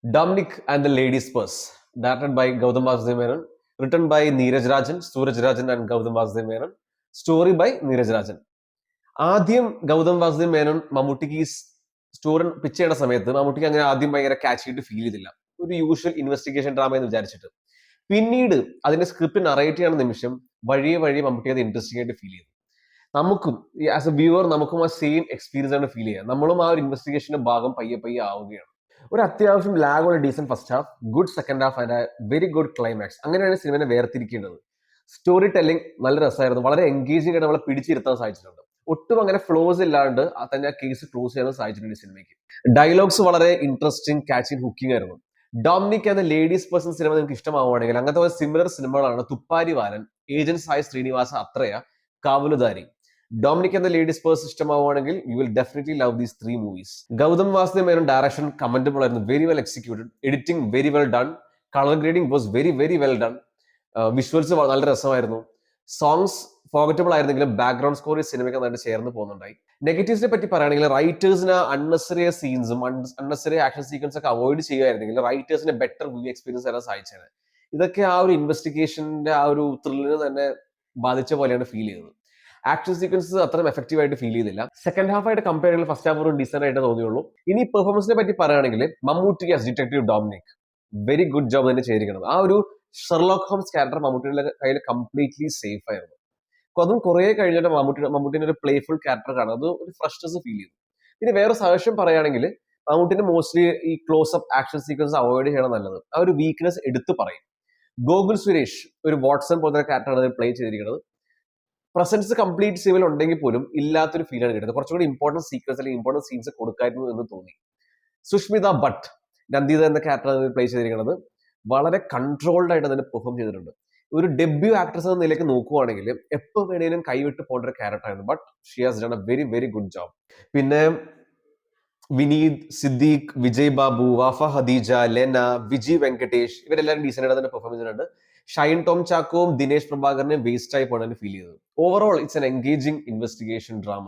Dominic and the Lady's Purse, directed by Gautam Vasudev Menon, written by Neeraj Rajan, Suraj Rajan and Gautam Vasudev Menon, story by Neeraj Rajan. ആദ്യം ഗൗതം വാസുദേവ് മേനോൻ മമ്മൂട്ടിക്ക് ഈ story pitch ചെയ്യുന്ന സമയത്ത് മമ്മൂട്ടിക്ക് അങ്ങനെ ആദ്യം ഭയങ്കര ക്യാച്ച് ചെയ്തിട്ട് ഫീൽ ചെയ്തില്ല. ഒരു യൂഷ്വൽ ഇൻവെസ്റ്റിഗേഷൻ ഡ്രാമ എന്ന് വിചാരിച്ചിട്ട്. പിന്നീട് അതിന്റെ സ്ക്രിപ്റ്റ് നറേറ്റ് ചെയ്യുന്ന നിമിഷം വഴിയെ മമ്മൂട്ടി അത് ഇൻട്രസ്റ്റിംഗ് ആയിട്ട് ഫീൽ ചെയ്തു. നമുക്കും ആസ് എ വ്യൂവർ നമുക്കും ആ സെയിം എക്സ്പീരിയൻസ് ആണ് ഫീൽ ചെയ്യുക. നമ്മളും ആ ഒരു ഇൻവെസ്റ്റിഗേഷന്റെ ഭാഗം പയ്യെ ആവുകയാണ്. ഒരു അത്യാവശ്യം ലാഗ് ഉള്ള decent first half, good second half and very good climax. അങ്ങനെയാണ് സിനിമയെ വേർതിരിക്കേണ്ടത്. സ്റ്റോറി ടെല്ലിംഗ് നല്ല രസമായിരുന്നു, വളരെ എൻഗേജിംഗ് ആയിട്ട് നമ്മളെ പിടിച്ചിരുത്താൻ സാധിച്ചിട്ടുണ്ട്. ഒട്ടും അങ്ങനെ ഫ്ലോസ് ഇല്ലാണ്ട് തന്നെ ആ കേസ് ക്ലോസ് ചെയ്യാൻ സാധിച്ചിട്ടുണ്ട് ഈ സിനിമയ്ക്ക്. ഡയലോഗ്സ് വളരെ ഇൻട്രസ്റ്റിംഗ്, കാച്ചിങ്, ഹുക്കിംഗ് ആയിരുന്നു. ഡൊമിനിക് എന്ന ലേഡീസ് പേഴ്സൺ സിനിമ നിങ്ങൾക്ക് ഇഷ്ടമാവുകയാണെങ്കിൽ അങ്ങനത്തെ ഒരു സിമിലർ സിനിമകളാണ് Thupparivaalan, agent Sai Srinivasa Athreya, Kavaludaari. Dominic എന്ന ലേഡീസ് പേഴ്സൺ ഇഷ്ടമാവുകയാണെങ്കിൽ you will definitely love these 3 movies. Gautham Vasudev Menon direction commendable ആയിരുന്നു, very well executed. Editing very well done. Colour grading was very well done. Visuals നല്ല രസമായിരുന്നു. സോങ്സ് ഫോർഗറ്റബിൾ ആയിരുന്നെങ്കിലും ബാക്ക്ഗ്രൗണ്ട് സ്കോർ ഈ സിനിമയ്ക്ക് നന്നായിട്ട് ചേർന്ന് പോകുന്നുണ്ടായി. നെഗറ്റീവ്സിനെ പറ്റി പറയുകയാണെങ്കിൽ റൈറ്റേഴ്സിന് അൺനെസറി സീൻസും അൺനെസറി ആക്ഷൻ സീക്വൻസ് ഒക്കെ അവോയ്ഡ് ചെയ്യുകയായിരുന്നെങ്കിൽ റൈറ്റേഴ്സിന് ബെറ്റർ മൂവി എക്സ്പീരിയൻസ് തരാൻ സാധിച്ചത്. ഇതൊക്കെ ആ ഒരു ഇൻവെസ്റ്റിഗേഷന്റെ ആ ഒരു ത്രില്ലിനെ തന്നെ ബാധിച്ച പോലെയാണ് ഫീൽ ചെയ്തത്. ആക്ഷൻ സീക്വൻസ് അത്രയും എഫക്റ്റീവ് ആയിട്ട് ഫീൽ ചെയ്തില്ല. സെക്കൻഡ് ഹാഫ് ആയിട്ട് കമ്പയർ ചെയ്യുമ്പോൾ ഫസ്റ്റ് ഹാഫ് ഒരു ഡീസന്റ് ആയിട്ട് തോന്നിയുള്ളൂ. ഇനി പെർഫോമൻസിനെ പറ്റി പറയുകയാണെങ്കിൽ Mammootty as detective Dominic very good job തന്നെ ചെയ്തിരിക്കുന്നത്. ആ ഒരു ഷെർലോക്ക് ഹോംസ് ക്യാരക്ടർ മമ്മൂട്ടിയുടെ കയ്യിൽ കംപ്ലീറ്റ്ലി സേഫ് ആയിരുന്നു. അതും കുറെ കഴിഞ്ഞിട്ട് മമ്മൂട്ടിന്റെ ഒരു പ്ലേഫുൾ ക്യാരക്ടർ കാണും, അത് ഒരു ഫ്രഷ്നെസ് ഫീൽ ചെയ്തു. പിന്നെ വേറെ സജഷൻ പറയുകയാണെങ്കിൽ മമ്മൂട്ടിന്റെ മോസ്റ്റ്ലി ഈ close up action sequence avoid ചെയ്യണം നല്ലത്. ആ ഒരു വീക്ക്നെസ് എടുത്തു പറയും. ഗോകുൽ സുരേഷ് ഒരു വാട്സൺ പോലത്തെ ക്യാരക്ടറാണ് പ്ലേ ചെയ്തിരിക്കുന്നത്. പ്രസൻസ് കംപ്ലീറ്റ് സിനിമയിൽ ഉണ്ടെങ്കിൽ പോലും ഇല്ലാത്തൊരു ഫീലാണ് കിട്ടുന്നത്. കുറച്ചുകൂടി ഇമ്പോർട്ടൻറ്റ് സീക്വൻസ് അല്ലെങ്കിൽ ഇമ്പോർട്ടൻറ്റ് സീൻസ് കൊടുക്കായിരുന്നു എന്ന് തോന്നി. സുഷ്മിത ഭട്ട് നന്ദിത എന്ന ക്യാരക്ടറാണ് പ്ലേ ചെയ്തിരിക്കുന്നത്. വളരെ കൺട്രോൾഡ് ആയിട്ട് അതിനെ പെർഫോം ചെയ്തിട്ടുണ്ട്. ഒരു ഡെബ്യൂ ആക്ട്രസ് എന്ന നിലയ്ക്ക് നോക്കുവാണെങ്കിൽ എപ്പോൾ വേണേലും കൈവിട്ട് പോകേണ്ട ഒരു ക്യാരക്ടറായിരുന്നു. But she has done a very good job. പിന്നെ വിനീത്, സിദ്ദീഖ്, വിജയ് ബാബു, വാഫ ഹദീജ, ലെന, വിജി വെങ്കടേഷ് ഇവരെല്ലാവരും ഡീസന്റ് ആയിട്ട് തന്നെ പെർഫോം ചെയ്തിട്ടുണ്ട്. ഷൈൻ ടോം ചാക്കോവും ദിനേശ് പ്രഭാകരനെ വേസ്റ്റ് ആയി പോകാൻ ഫീൽ ചെയ്തത്. Overall it's an engaging investigation drama.